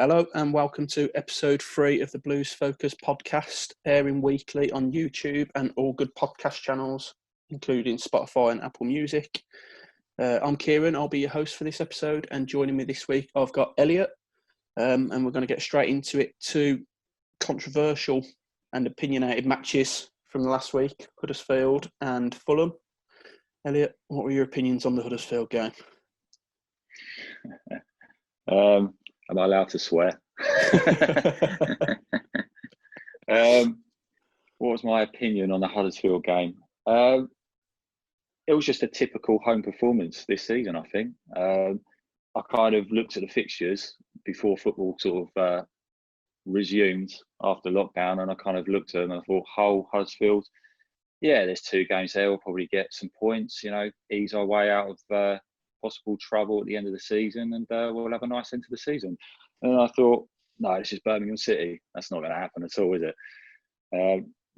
Hello and welcome to episode 3 of the Blues Focus podcast, airing weekly on YouTube and all good podcast channels, including Spotify and Apple Music. I'm Kieran, I'll be your host for this episode, and joining me this week I've got Elliot, and we're going to get straight into it. Two controversial and opinionated matches from the last week, Huddersfield and Fulham. Elliot, what were your opinions on the Huddersfield game? Am I allowed to swear? What was my opinion on the Huddersfield game? It was just a typical home performance this season, I think. I kind of looked at the fixtures before football sort of resumed after lockdown, and I kind of looked at them and I thought, Hull, Huddersfield, yeah, there's 2 games there. We'll probably get some points, ease our way out of possible trouble at the end of the season, and we'll have a nice end to the season. And I thought, no, this is Birmingham City. That's not going to happen at all, is it?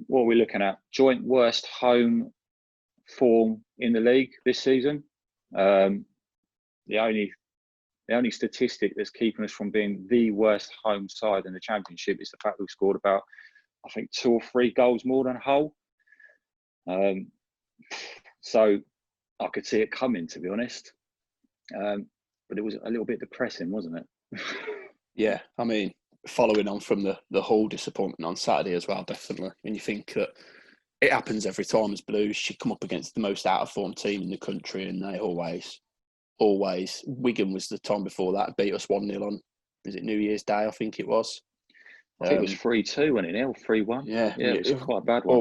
What are we looking at? Joint worst home form in the league this season. The only statistic that's keeping us from being the worst home side in the Championship is the fact we've scored about, I think, 2 or 3 goals more than Hull. So I could see it coming, to be honest. But it was a little bit depressing, wasn't it? Yeah, I mean, following on from the Hull disappointment on Saturday as well, definitely. When you think that it happens every time as Blues, you come up against the most out-of-form team in the country, and they always, Wigan was the time before that, beat us 1-0 on, is it New Year's Day, I think it was? I think it was 3-2, wasn't it? 3-1? Yeah, it was quite a bad one.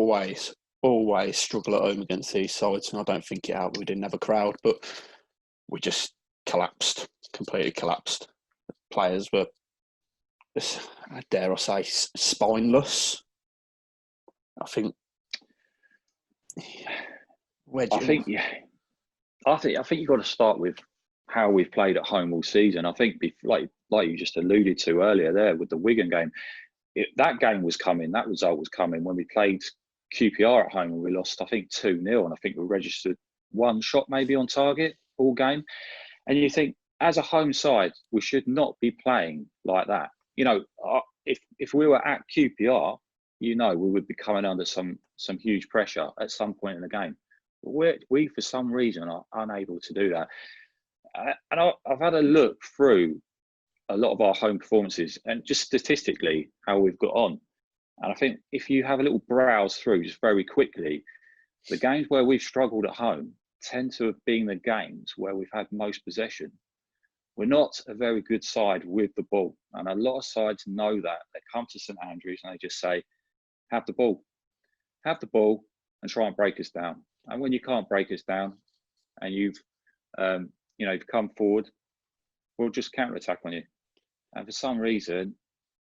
Always struggle at home against these sides, and I don't think it helped. We didn't have a crowd, but we just completely collapsed. The players were, dare I say, spineless. I think you've got to start with how we've played at home all season. I think, like you just alluded to earlier there with the Wigan game, that game was coming. That result was coming when we played QPR at home and we lost, I think, 2-0, and I think we registered 1 shot maybe on target all game. And you think, as a home side, we should not be playing like that. If we were at QPR, we would be coming under some huge pressure at some point in the game. But we for some reason, are unable to do that. And I've had a look through a lot of our home performances and just statistically how we've got on. And I think if you have a little browse through just very quickly, the games where we've struggled at home tend to have been the games where we've had most possession. We're not a very good side with the ball. And a lot of sides know that. They come to St Andrews and they just say, have the ball and try and break us down. And when you can't break us down and you've come forward, we'll just counter-attack on you. And for some reason,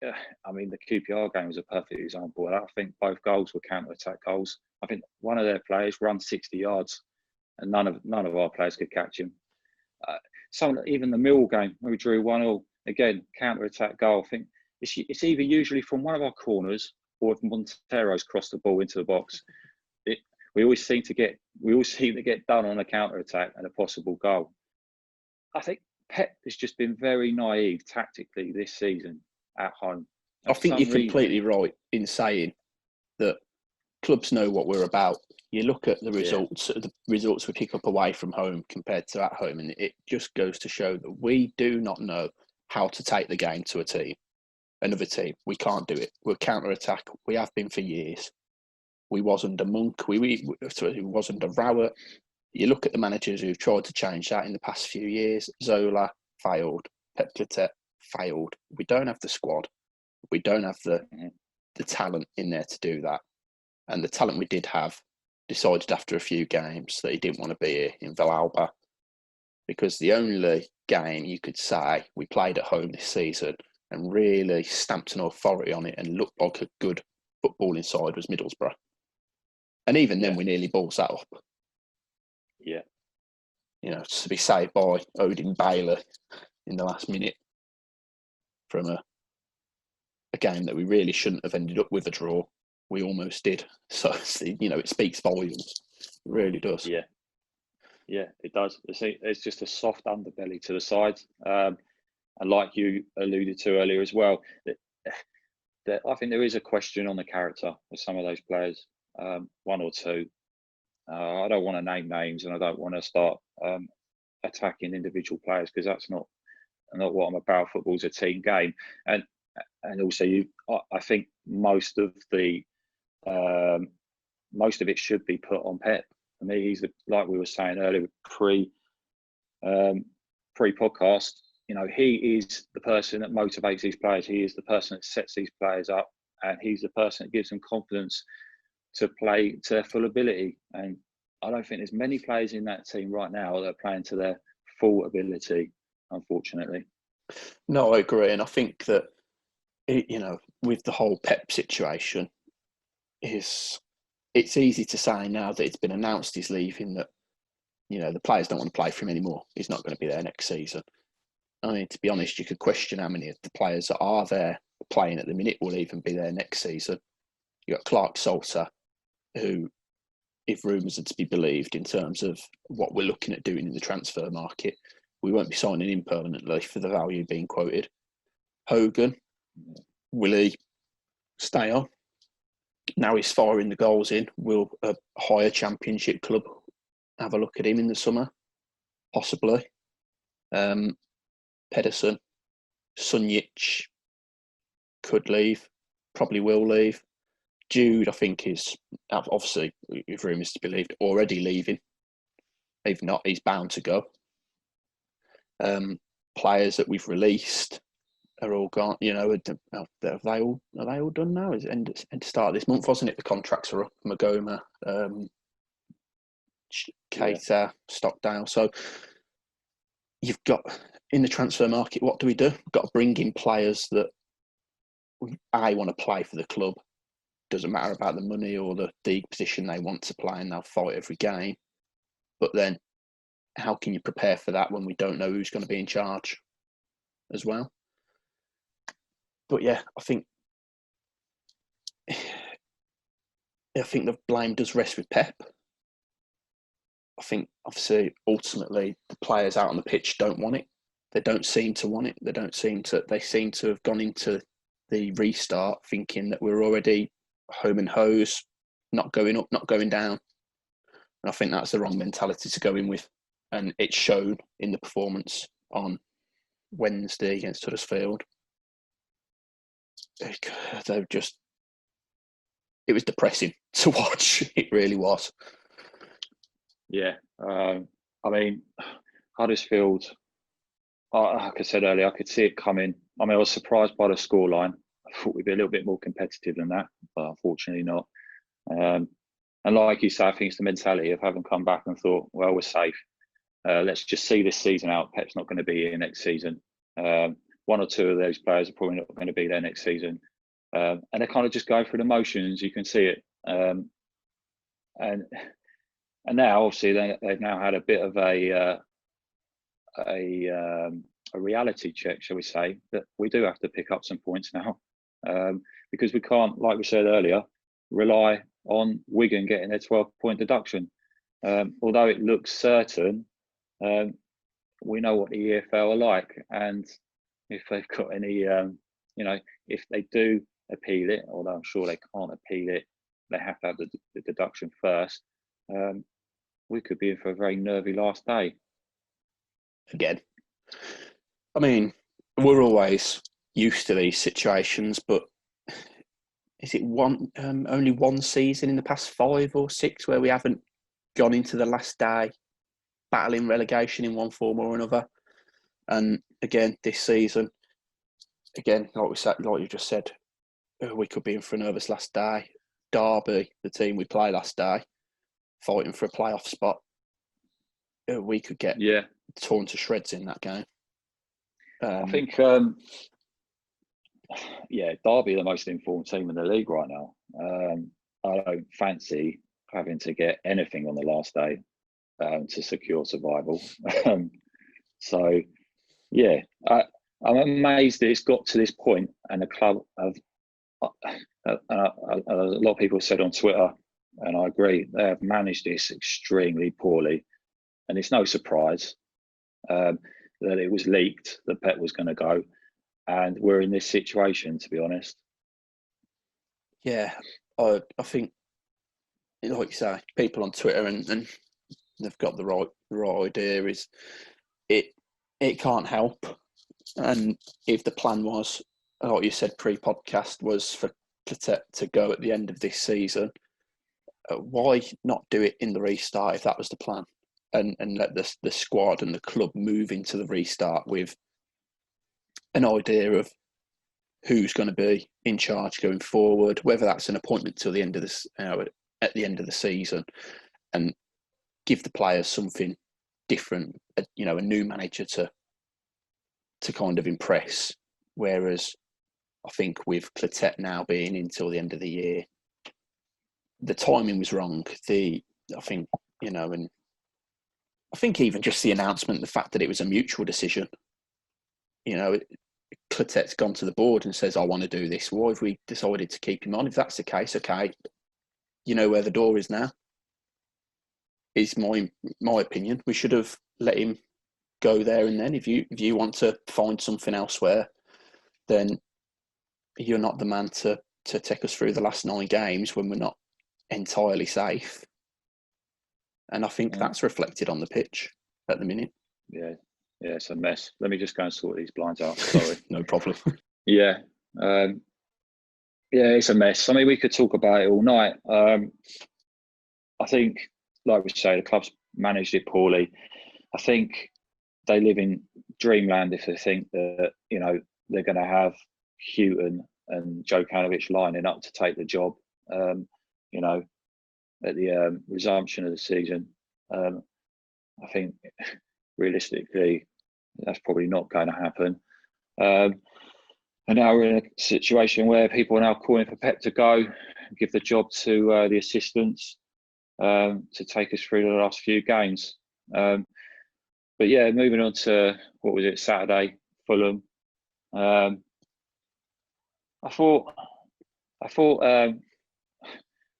the QPR game was a perfect example. I think both goals were counter-attack goals. I think one of their players ran 60 yards and none of our players could catch him. Even the Millwall game where we drew 1-1, again, counter-attack goal. I think it's either usually from one of our corners or if Montero's crossed the ball into the box. We always seem to get done on a counter-attack and a possible goal. I think Pep has just been very naive tactically this season at home. I think you're completely right in saying that clubs know what we're about. You look at the results we pick up away from home compared to at home, and it just goes to show that we do not know how to take the game to another team. We can't do it. We're counter-attack. We have been for years. We was under Monk. We was under Rowett. You look at the managers who've tried to change that in the past few years. Zola failed. Pep Clotet failed. We don't have the squad. We don't have the talent in there to do that. And the talent we did have decided after a few games that he didn't want to be here in Villalba, because the only game you could say we played at home this season and really stamped an authority on it and looked like a good footballing side was Middlesbrough. And even then we nearly balls that up. Yeah. To be saved by Odin Baylor in the last minute from a game that we really shouldn't have ended up with a draw. We almost did. So, it speaks volumes. It really does. Yeah, it does. It's just a soft underbelly to the sides. And like you alluded to earlier as well, that I think there is a question on the character of some of those players, one or two. I don't want to name names, and I don't want to start attacking individual players, because that's not what I'm about. Football's a team game, and also I think most of it should be put on Pep. For me, he's like we were saying earlier, pre-podcast. He is the person that motivates these players. He is the person that sets these players up, and he's the person that gives them confidence to play to their full ability. And I don't think there's many players in that team right now that are playing to their full ability, unfortunately. No, I agree. And I think that, with the whole Pep situation, it's easy to say now that it's been announced he's leaving, that, the players don't want to play for him anymore. He's not going to be there next season. I mean, to be honest, you could question how many of the players that are there playing at the minute will even be there next season. You've got Clark Salter, who, if rumours are to be believed in terms of what we're looking at doing in the transfer market, we won't be signing him permanently for the value being quoted. Hogan, will he stay on? Now he's firing the goals in. Will a higher championship club have a look at him in the summer? Possibly. Pedersen, Sunjic could leave, probably will leave. Jude, I think, is obviously, if rumours to be believed, already leaving. If not, he's bound to go. Players that we've released are all gone. Are they all done now? Is it end start of this month, wasn't it? The contracts are up. Magoma, Keita, Stockdale. So you've got, in the transfer market, what do we do? We've got to bring in players that I want to play for the club. Doesn't matter about the money or the position they want to play, and they'll fight every game. But then, how can you prepare for that when we don't know who's going to be in charge as well? But yeah, I think the blame does rest with Pep. I think, obviously, ultimately, the players out on the pitch don't want it. They don't seem to want it. They seem to have gone into the restart thinking that we're already home and hose, not going up, not going down. And I think that's the wrong mentality to go in with. And it's shown in the performance on Wednesday against Huddersfield. It was depressing to watch. It really was. Yeah. I mean, Huddersfield, like I said earlier, I could see it coming. I mean, I was surprised by the scoreline. I thought we'd be a little bit more competitive than that, but unfortunately not. And like you say, I think it's the mentality of having come back and thought, well, we're safe. Let's just see this season out. Pep's not going to be here next season. One or two of those players are probably not going to be there next season. And they're kind of just going through the motions. You can see it. And now, obviously, they've now had a bit of a reality check, shall we say, that we do have to pick up some points now, because we can't, like we said earlier, rely on Wigan getting their 12-point deduction. Although it looks certain, we know what the EFL are like, and if they've got any, if they do appeal it, although I'm sure they can't appeal it, they have to have the deduction first. We could be in for a very nervy last day. Again, I mean, we're always used to these situations, but is it only one season in the past 5 or 6 where we haven't gone into the last day battling relegation in one form or another? And again, this season, like you just said, we could be in for a nervous last day. Derby, the team we play last day, fighting for a playoff spot. We could get torn to shreds in that game. I think, Derby are the most informed team in the league right now. I don't fancy having to get anything on the last day to secure survival. I'm amazed that it's got to this point, and the club have. A lot of people have said on Twitter, and I agree, they have managed this extremely poorly, and it's no surprise. that it was leaked that Pep was going to go, and we're in this situation, to be honest. Yeah, I think, like you say, people on Twitter and they've got the right idea. Is it can't help, and if the plan was, like you said pre-podcast, was for Clotet to go at the end of this season, why not do it in the restart if that was the plan, and let the squad and the club move into the restart with an idea of who's going to be in charge going forward, whether that's an appointment till the end of this, at the end of the season, and give the players something different, a new manager to kind of impress. Whereas I think with Clotet now being in till the end of the year, the timing was wrong. I think even just the announcement, the fact that it was a mutual decision, Clotet's gone to the board and says, I want to do this. Why have we decided to keep him on? If that's the case, okay, you know where the door is now. Is my opinion. We should have let him go there and then. If you want to find something elsewhere, then you're not the man to take us through the last 9 games when we're not entirely safe. And I think that's reflected on the pitch at the minute. Yeah, it's a mess. Let me just go and sort these blinds out. Sorry. No problem. Yeah. It's a mess. I mean, we could talk about it all night. I think, like we say, the club's managed it poorly. I think they live in dreamland if they think that, they're going to have Houghton and Joe Kanovich lining up to take the job, at the resumption of the season. I think realistically, that's probably not going to happen. And now we're in a situation where people are now calling for Pep to go, give the job to the assistants to take us through the last few games. But yeah, moving on to, what was it, Saturday, Fulham. I thought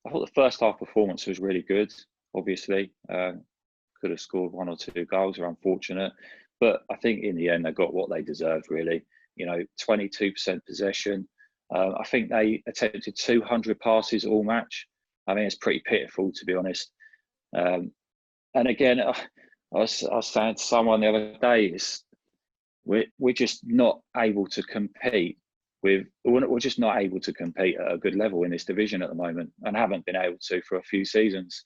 the first half performance was really good. Obviously, could have scored 1 or 2 goals. Are unfortunate, but I think in the end they got what they deserved. Really, 22% possession. I think they attempted 200 passes all match. I mean, it's pretty pitiful, to be honest. And again, I was saying to someone the other day, we're just not able to compete we're just not able to compete at a good level in this division at the moment, and haven't been able to for a few seasons.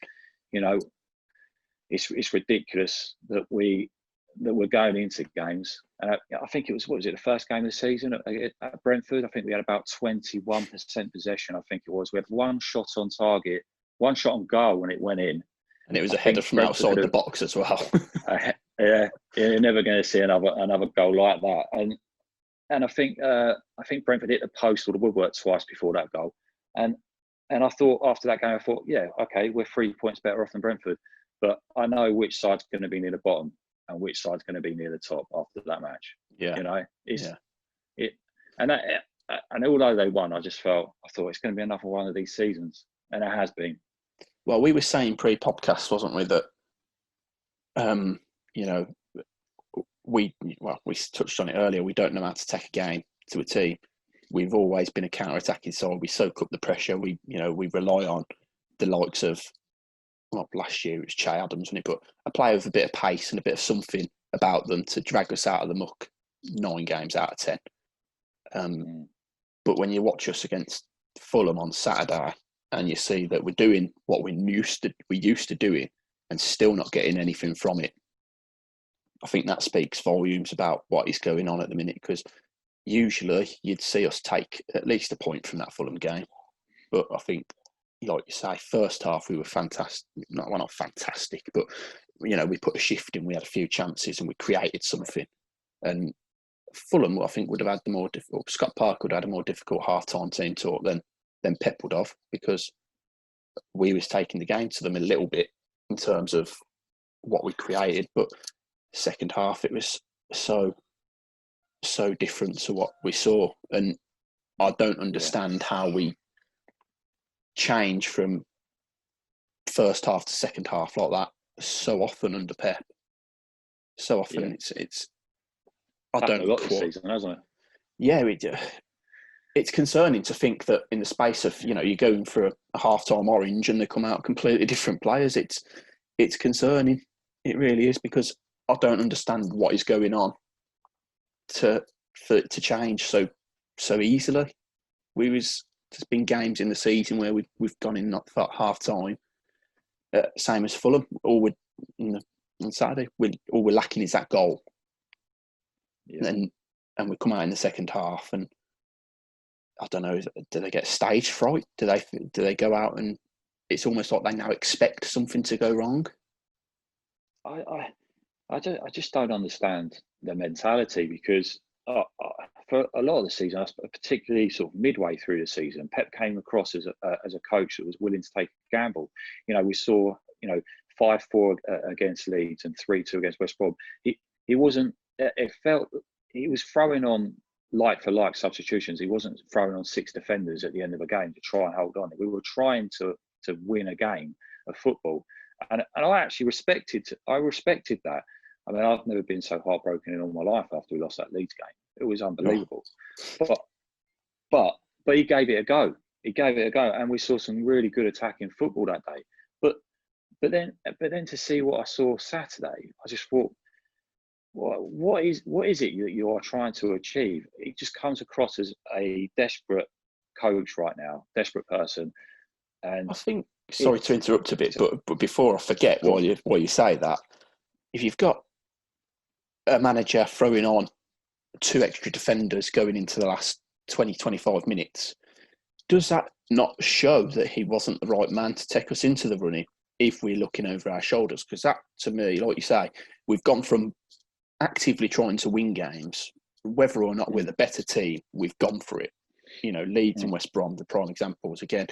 It's ridiculous that we're going into games. I think it was, what was it, the first game of the season at Brentford? I think we had about 21% possession. I think it was. We had 1 shot on target, 1 shot on goal when it went in, and it was a header from outside the box as well. Yeah, you're never going to see another goal like that. And I think Brentford hit the post or the woodwork twice before that goal. And I thought after that game, yeah, okay, we're 3 points better off than Brentford. But I know which side's going to be near the bottom and which side's going to be near the top after that match. Yeah. And although they won, I thought it's going to be another one of these seasons. And it has been. Well, we were saying pre-podcast, wasn't we, that, we touched on it earlier. We don't know how to take a game to a team. We've always been a counter-attacking side. We soak up the pressure. We rely on the likes of, last year it was Che Adams, wasn't it? But a player with a bit of pace and a bit of something about them to drag us out of the muck 9 games out of 10. But when you watch us against Fulham on Saturday and you see that we're doing what we used to doing and still not getting anything from it, I think that speaks volumes about what is going on at the minute, because usually you'd see us take at least a point from that Fulham game. But I think, like you say, first half we were fantastic. Not fantastic, but we put a shift in. We had a few chances and we created something. And Fulham, I think, would have had the more difficult. Scott Parker would have had a more difficult half-time team talk than Pep would have, because we was taking the game to them a little bit in terms of what we created. But second half, it was so different to what we saw, and I don't understand how we change from first half to second half like that so often under Pep. So often it's I happened don't a lot this quite. season, hasn't it? Yeah, it's concerning to think that in the space of, you're going for a half-time orange and they come out completely different players. It's concerning. It really is, because I don't understand what is going on for it to change so easily. There's been games in the season where we've gone in not half-time, same as Fulham. On Saturday, all we're lacking is that goal. Yeah. And we come out in the second half, and I don't know, do they get stage fright? Do they go out and it's almost like they now expect something to go wrong? I just don't understand the mentality, because for a lot of the season, particularly sort of midway through the season, Pep came across as a coach that was willing to take a gamble. We saw 5-4 against Leeds and 3-2 against West Brom. He wasn't. It felt he was throwing on like for like substitutions. He wasn't throwing on 6 defenders at the end of a game to try and hold on. We were trying to win a game of football, and I actually respected that. I mean, I've never been so heartbroken in all my life after we lost that Leeds game. It was unbelievable. But he gave it a go. And we saw some really good attacking football that day. But then to see what I saw Saturday, I just thought, what is it you are trying to achieve? It just comes across as a desperate coach right now, desperate person. And I think, sorry to interrupt a bit, but before I forget, while you say that, if you've got a manager throwing on 2 extra defenders going into the last 20-25 minutes, does that not show that he wasn't the right man to take us into the running if we're looking over our shoulders? Because that, to me, like you say, we've gone from actively trying to win games, whether or not we're the better team, we've gone for it. Leeds and West Brom, the prime examples. Again,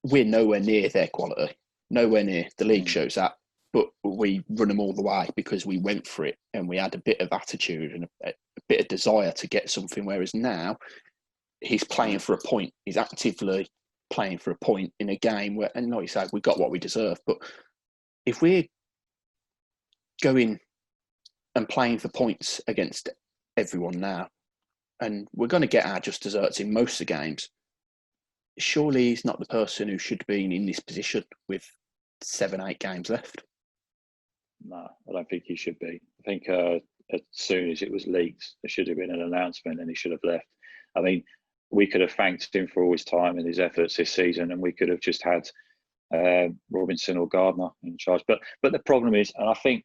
we're nowhere near their quality, nowhere near. The league shows that, but we run them all the way because we went for it and we had a bit of attitude and a bit of desire to get something. Whereas now, he's playing for a point. He's actively playing for a point in a game where, and like you said, we got what we deserve. But if we're going and playing for points against everyone now, and we're going to get our just desserts in most of the games, surely he's not the person who should be in this position with 7-8 games left. No, I don't think he should be. I think as soon as it was leaked, there should have been an announcement and he should have left. I mean, we could have thanked him for all his time and his efforts this season, and we could have just had Robinson or Gardner in charge. But the problem is, and I think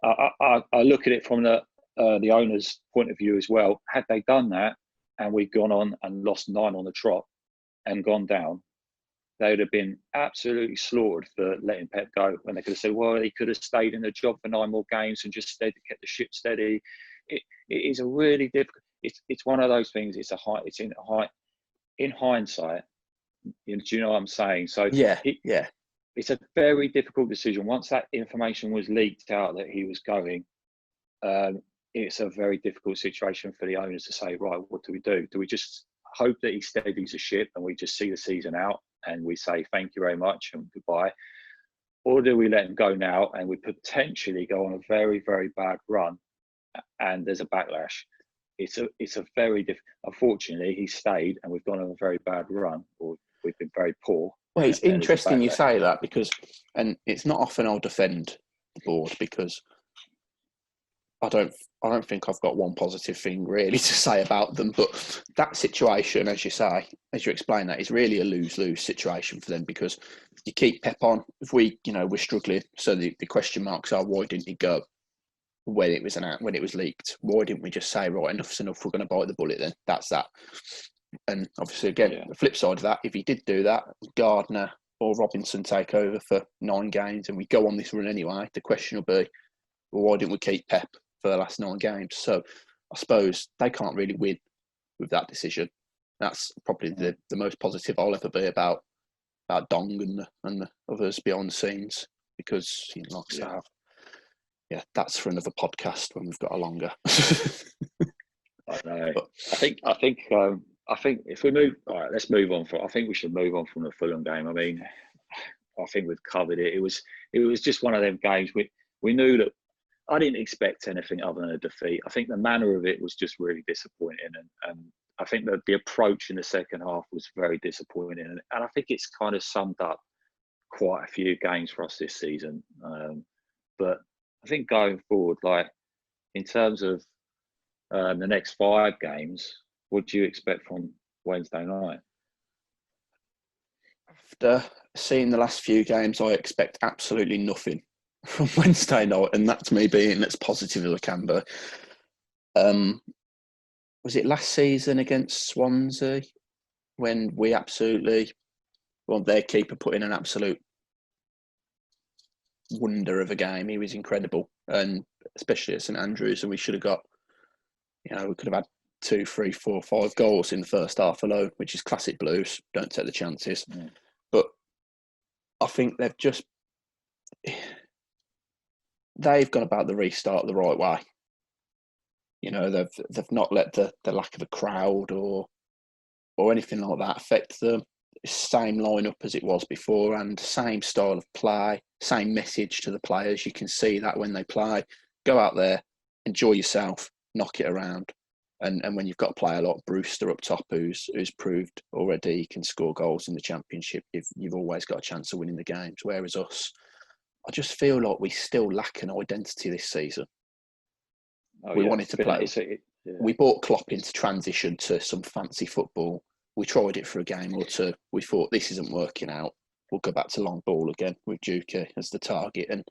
I look at it from the owner's point of view as well. Had they done that and we'd gone on and lost 9 on the trot and gone down, they would have been absolutely slaughtered for letting Pep go. When they could have said, well, he could have stayed in the job for 9 more games and just kept the ship steady. It is a really difficult. It's one of those things. It's in hindsight. Do you know what I'm saying? So yeah. It's a very difficult decision. Once that information was leaked out that he was going, it's a very difficult situation for the owners to say, right, what do we do? Do we just hope that he steadies the ship and we just see the season out and we say thank you very much and goodbye? Or do we let him go now and we potentially go on a very, very bad run and there's a backlash? It's a very difficult. Unfortunately, he stayed and we've gone on a very bad run, or we've been very poor. Well, it's interesting you say that, because, and it's not often I'll defend the board, because I don't think I've got one positive thing really to say about them. But that situation, as you say, as you explain, that is really a lose-lose situation for them, because you keep Pep on. If we're struggling, so the question marks are, why didn't he go when it was leaked? Why didn't we just say, right, enough's enough, we're going to bite the bullet then? That's that. And obviously, again, the flip side of that, if he did do that, Gardner or Robinson take over for 9 games and we go on this run anyway, the question will be, well, why didn't we keep Pep for the last 9 games? So I suppose they can't really win with that decision. That's probably the most positive I'll ever be about Dong and the others behind the scenes, because, like I say, that's for another podcast when we've got a longer. I know. But I think if we move, all right, let's move on. I think we should move on from the Fulham game. I mean, I think we've covered it. It was just one of them games. We knew that. I didn't expect anything other than a defeat. I think the manner of it was just really disappointing, and I think that the approach in the second half was very disappointing, and I think it's kind of summed up quite a few games for us this season. But I think going forward, like in terms of the next 5 games, what do you expect from Wednesday night? After seeing the last few games, I expect absolutely nothing from Wednesday night, and that's me being as positive as I can be. Was it last season against Swansea when we absolutely, well, their keeper put in an absolute wonder of a game. He was incredible, and especially at St Andrews, and we should have got, we could have had 2, 3, 4, 5 goals in the first half alone, which is classic Blues. Don't take the chances. Yeah. But I think they've gone about the restart the right way. They've not let the lack of a crowd or anything like that affect them. Same lineup as it was before, and same style of play, same message to the players. You can see that when they play, go out there, enjoy yourself, knock it around. And when you've got a player like Brewster up top, who's proved already he can score goals in the Championship, you've always got a chance of winning the games. Whereas us, I just feel like we still lack an identity this season. We wanted to play. We bought Klopp into transition to some fancy football. We tried it for a game or two. We thought this isn't working out. We'll go back to long ball again with Juki as the target, and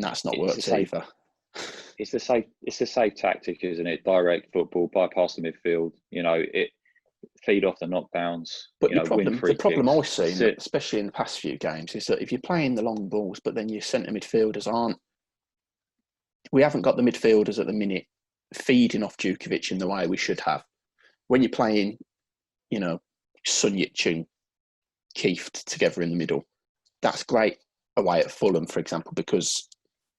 that's not worked either. It's the safe tactic, isn't it? Direct football, bypass the midfield. It feed off the knockdowns. But the problem I've seen, especially in the past few games, is that if you're playing the long balls, but then your centre midfielders aren't. We haven't got the midfielders at the minute feeding off Djukovic in the way we should have. When you're playing, Sunjic and Keith together in the middle, that's great away at Fulham, for example, because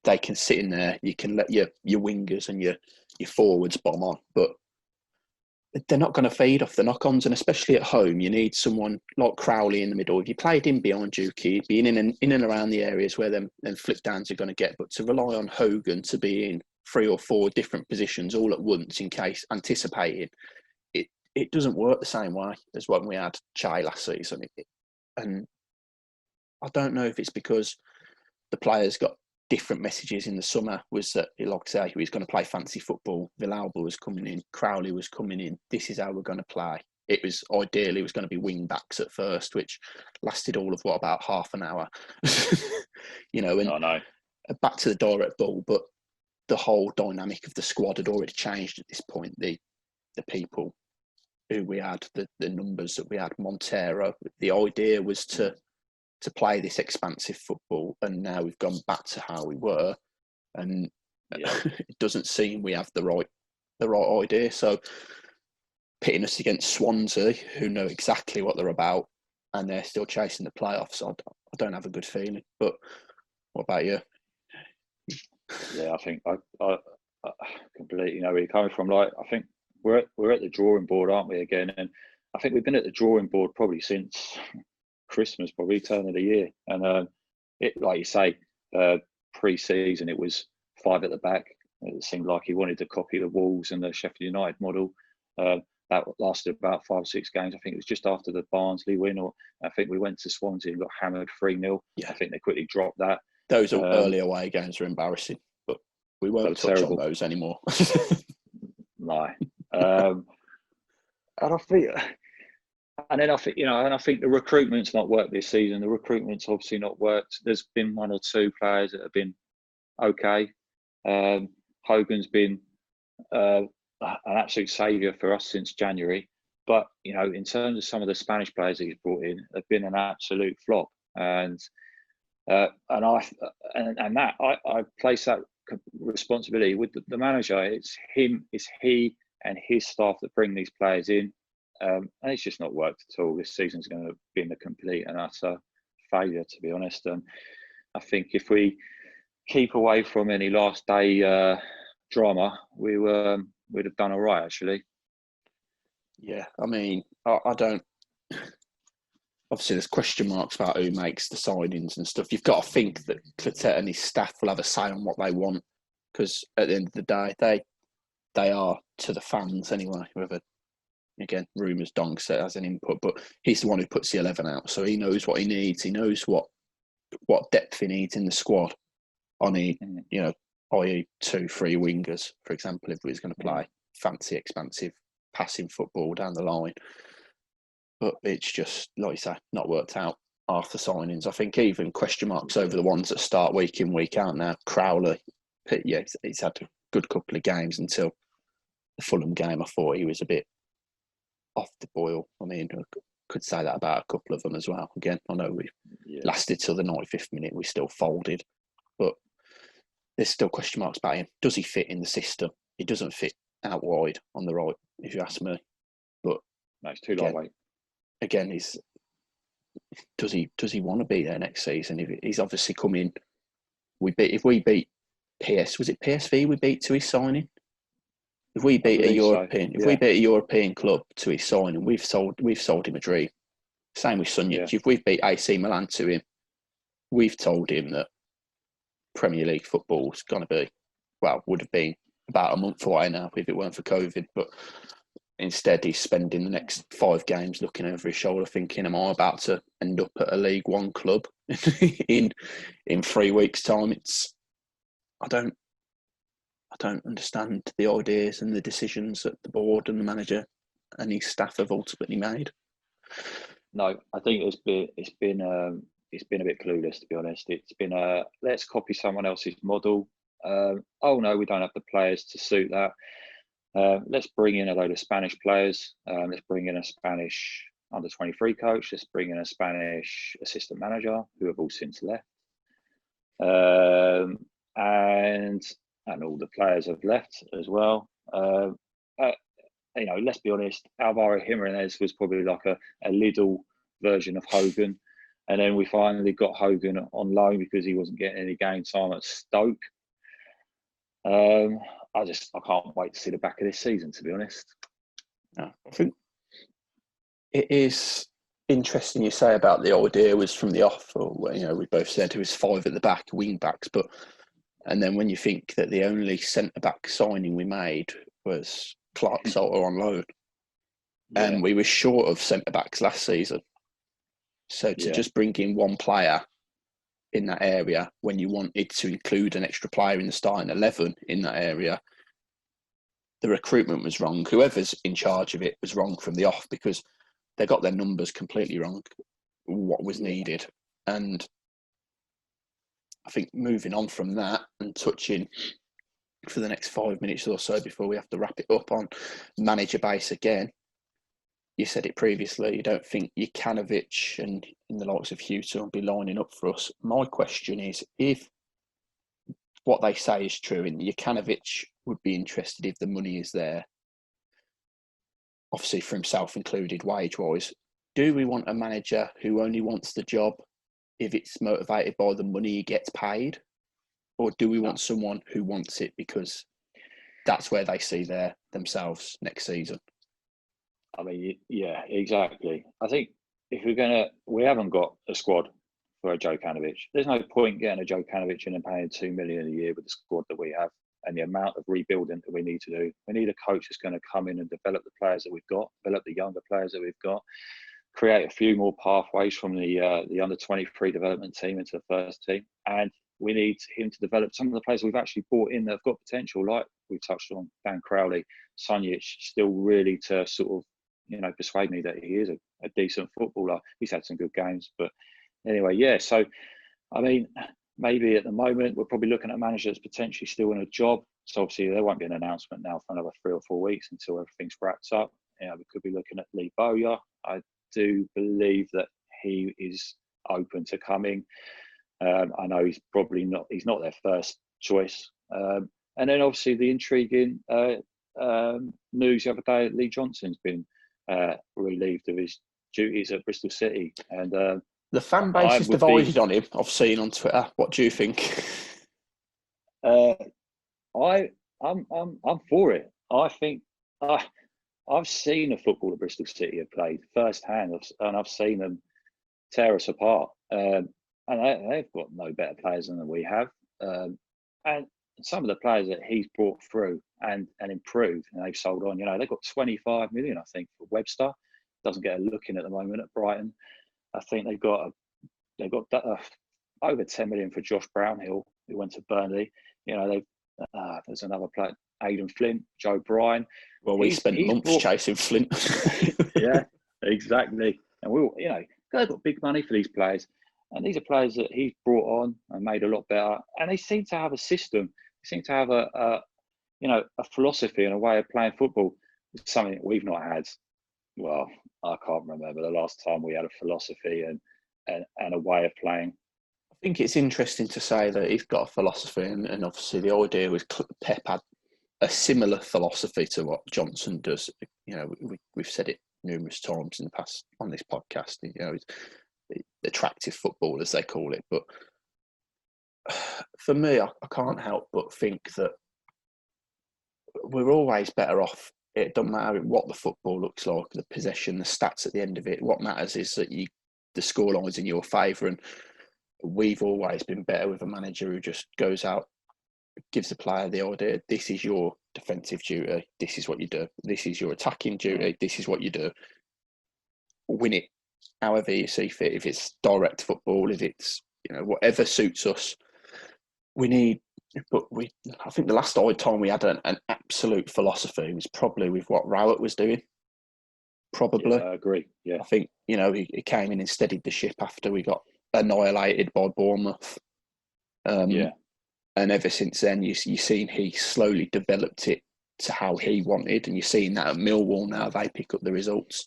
they can sit in there. You can let your wingers and your forwards bomb on, but they're not going to feed off the knock-ons, and especially at home, you need someone like Crowley in the middle. If you played in behind Juki, being in and around the areas where them flip downs are going to get, but to rely on Hogan to be in 3 or 4 different positions all at once in case anticipating, it doesn't work the same way as when we had Chai last season. And I don't know if it's because the players got different messages in the summer. Was that, like I say, he was going to play fancy football. Villalba was coming in. Crowley was coming in. This is how we're going to play. It was ideally going to be wing backs at first, which lasted all of about half an hour. And back to the direct ball. But the whole dynamic of the squad had already changed at this point. The people who we had, the numbers that we had, Montero. The idea was to play this expansive football, and now we've gone back to how we were, and it doesn't seem we have the right idea. So pitting us against Swansea, who know exactly what they're about, and they're still chasing the playoffs, I don't have a good feeling. But what about you? Yeah, I think I completely know where you're coming from. Like, I think we're at the drawing board, aren't we, again? And I think we've been at the drawing board probably since Christmas, probably turn of the year. And it, like you say, pre-season it was 5 at the back. It seemed like he wanted to copy the Wolves and the Sheffield United model. That lasted about 5 or 6 games. I think it was just after the Barnsley win, or I think we went to Swansea and got hammered 3-0. Yeah. I think they quickly dropped that. Those early away games were embarrassing, but we won't touch on those anymore. No. And I think, and then I think, and I think the recruitment's not worked this season. The recruitment's obviously not worked. There's been 1 or 2 players that have been okay. Hogan's been an absolute saviour for us since January. But, in terms of some of the Spanish players that he's brought in, they've been an absolute flop. And I place that responsibility with the manager. It's he and his staff that bring these players in, and it's just not worked at all. This season's going to be a complete and utter failure, to be honest. And I think if we keep away from any last day drama, we'd have done all right, actually. Yeah, I mean, I don't. Obviously, there's question marks about who makes the signings and stuff. You've got to think that Clotet and his staff will have a say on what they want. because at the end of the day, they are to the fans anyway. Whether again, rumours Dong said has an input, but he's the one who puts the 11 out, so he knows what he needs. He knows what depth he needs in the squad. I need, i.e., 2-3 wingers, for example, if we was going to play fancy, expansive passing football down the line. But it's just, like you say, not worked out after signings. I think even question marks over the ones that start week in, week out now. Crowley, he's had a good couple of games until the Fulham game. I thought he was a bit off the boil. I mean, I could say that about a couple of them as well. Again, I know we lasted till the 95th minute. We still folded. But there's still question marks about him. Does he fit in the system? He doesn't fit out wide on the right, if you ask me. But no, it's too lightweight. Again, does he want to be there next season? If he's obviously come in, if we beat was it PSV we beat to his signing? If we beat a European club to his signing, we've sold him a dream. Same with Sunjic. Yeah. If we've beat AC Milan to him, we've told him that Premier League football's going to be, would have been about a month away now if it weren't for COVID. But instead, he's spending the next 5 games looking over his shoulder, thinking, "Am I about to end up at a League One club in 3 weeks' time?" I don't understand the ideas and the decisions that the board and the manager and his staff have ultimately made. No, I think it's been a bit clueless, to be honest. It's been let's copy someone else's model. Oh no, we don't have the players to suit that. Let's bring in a load of Spanish players. Let's bring in a Spanish under-23 coach. Let's bring in a Spanish assistant manager, who have all since left. And all the players have left as well. Let's be honest, Alvaro Jimenez was probably like a Lidl version of Hogan. And then we finally got Hogan on loan because he wasn't getting any game time at Stoke. I can't wait to see the back of this season, to be honest. I think it is interesting you say about the idea was from the off, or we both said it was 5 at the back, wing backs, and then when you think that the only centre back signing we made was Clark Salter on loan, and we were short of centre backs last season, so to just bring in one player in that area when you wanted to include an extra player in the starting 11 in that area, the recruitment was wrong. Whoever's in charge of it was wrong from the off, because they got their numbers completely wrong, what was needed. And I think moving on from that and touching for the next 5 minutes or so before we have to wrap it up on manager base again, you said it previously, you don't think Jukanovic and the likes of Hughton will be lining up for us. My question is, if what they say is true, and Jukanovic would be interested if the money is there, obviously for himself included, wage-wise, do we want a manager who only wants the job if it's motivated by the money he gets paid? Or do we want someone who wants it because that's where they see themselves next season? I mean, yeah, exactly. I think if we haven't got a squad for a Jukanovic. There's no point getting a Jukanovic in and paying $2 million a year with the squad that we have and the amount of rebuilding that we need to do. We need a coach that's going to come in and develop the players that we've got, develop the younger players that we've got, create a few more pathways from the under-23 development team into the first team. And we need him to develop some of the players we've actually brought in that have got potential, like we touched on, Dan Crowley, Sunjic, still really to sort of, persuade me that he is a decent footballer. He's had some good games, but anyway, yeah. So, I mean, maybe at the moment we're probably looking at a manager that's potentially still in a job. So obviously there won't be an announcement now for another 3 or 4 weeks until everything's wrapped up. We could be looking at Lee Bowyer. I do believe that he is open to coming. I know he's probably not. He's not their first choice. And then obviously the intriguing news the other day: Lee Johnson's been relieved of his duties at Bristol City, and the fan base is divided on him. I've seen on Twitter. What do you think? I'm for it. I think I've seen a football that Bristol City have played firsthand, and I've seen them tear us apart. And they've got no better players than we have. And some of the players that he's brought through and improved, and they've sold on. They've got 25 million, I think, for Webster. Doesn't get a look in at the moment at Brighton. I think they've got over 10 million for Josh Brownhill, who went to Burnley. There's another player, Aidan Flint, Joe Bryan. Well, we spent months chasing Flint. Yeah, exactly. And they've got big money for these players. And these are players that he's brought on and made a lot better. And they seem to have a system. They seem to have a philosophy and a way of playing football. It's something that we've not had. Well, I can't remember the last time we had a philosophy and a way of playing. I think it's interesting to say that he's got a philosophy, and obviously the idea was Pep had a similar philosophy to what Johnson does. We've said it numerous times in the past on this podcast. Attractive football, as they call it. But for me, I can't help but think that we're always better off. It doesn't matter what the football looks like, the possession, the stats at the end of it. What matters is that the scoreline's in your favour, and we've always been better with a manager who just goes out, gives the player the idea, this is your defensive duty, this is what you do. This is your attacking duty, this is what you do. Win it however you see fit. If it's direct football, if it's whatever suits us. I think the last time we had an absolute philosophy was probably with what Rowett was doing. Probably. Yeah, I agree. Yeah. I think, he came in and steadied the ship after we got annihilated by Bournemouth. And ever since then, you've seen he slowly developed it to how he wanted, and you're seeing that at Millwall now. They pick up the results.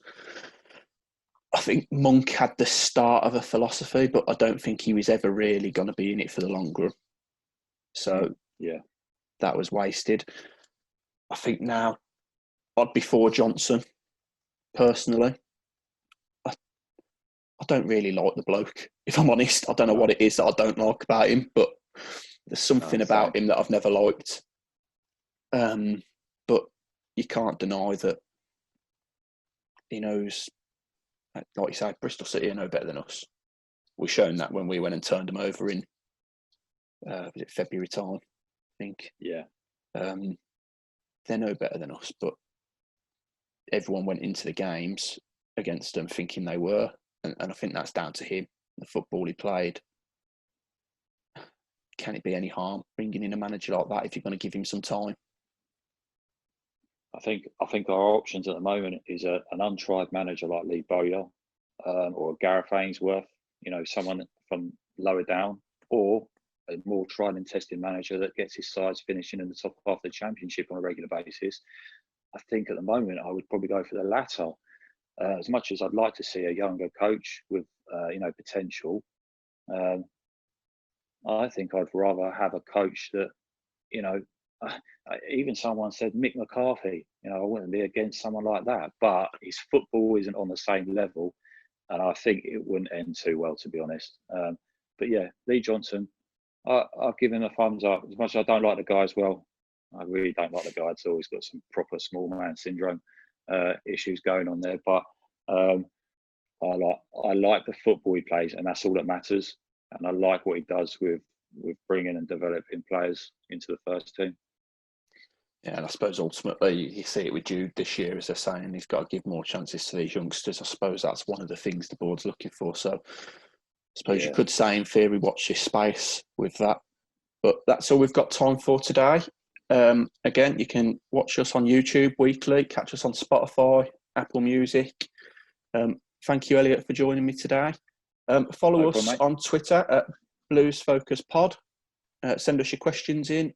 I think Monk had the start of a philosophy, but I don't think he was ever really going to be in it for the long run. So, that was wasted. I think now I'd be for Johnson, personally. I don't really like the bloke, if I'm honest. I don't know what it is that I don't like about him, but there's something about him that I've never liked. But you can't deny that he knows, like you say, Bristol City are no better than us. We've shown that when we went and turned them over in was it February time, I think. Yeah. They're no better than us, but everyone went into the games against them thinking they were, and I think that's down to him, the football he played. Can it be any harm bringing in a manager like that if you're going to give him some time? I think our options at the moment is an untried manager like Lee Bowyer or Gareth Ainsworth, someone from lower down, or a more tried and tested manager that gets his sides finishing in the top half of the Championship on a regular basis. I think at the moment I would probably go for the latter. As much as I'd like to see a younger coach with potential, I think I'd rather have a coach that, even someone said Mick McCarthy, I wouldn't be against someone like that, but his football isn't on the same level, and I think it wouldn't end too well, to be honest. But yeah, Lee Johnson, I'll give him a thumbs up. As much as I don't like the guy as well, I really don't like the guy at all. He's got some proper small man syndrome issues going on there, but I like the football he plays, and that's all that matters. And I like what he does with bringing and developing players into the first team. Yeah, and I suppose ultimately you see it with Jude this year, as they're saying, he's got to give more chances to these youngsters. I suppose that's one of the things the board's looking for. So I suppose you could say, in theory, watch this space with that. But that's all we've got time for today. Again, you can watch us on YouTube weekly, catch us on Spotify, Apple Music. Thank you, Elliot, for joining me today. Follow us on Twitter at Blues Focus Pod. Send us your questions in.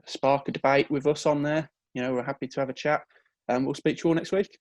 Spark a debate with us on there. We're happy to have a chat. And we'll speak to you all next week.